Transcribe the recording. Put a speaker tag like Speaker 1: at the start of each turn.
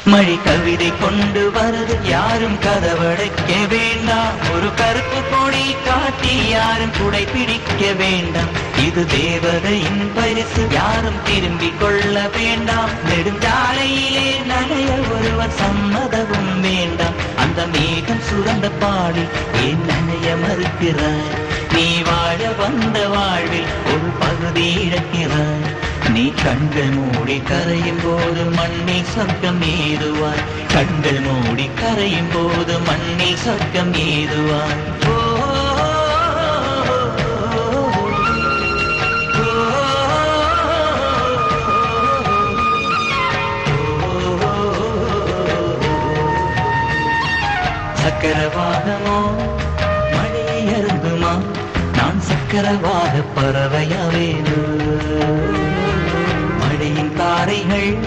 Speaker 1: மழை கவிதை கொண்டு வருது யாரும் கதவடைக்க வேண்டாம். ஒரு கருப்பு கொடி காட்டி யாரும் குடை பிடிக்க வேண்டாம். இது தேவதையின் பரிசு யாரும் திரும்பிக் கொள்ள வேண்டாம். நெடுஞ்சாலையிலே நனைய ஒருவர் சம்மதமும் வேண்டாம். அந்த மேகம் சுரந்த பாடி ஏன் நனைய மறுக்கிறாய்? நீ வாழ வந்த வாழ்வில் ஒரு பகுதி இழக்கிறாய். நீ கண்கள் மூடி கரையும் போது மண்ணில் சொர்க்கம் ஏதுவாய். கண்கள் மூடி கரையும் போது மண்ணில் சொர்க்கம் ஏதுவாய். சக்கரவாகமோ மழையை அருந்துமா? நான் சக்கரவாக பறவையாவேனோ? மழையின் தாரைகள்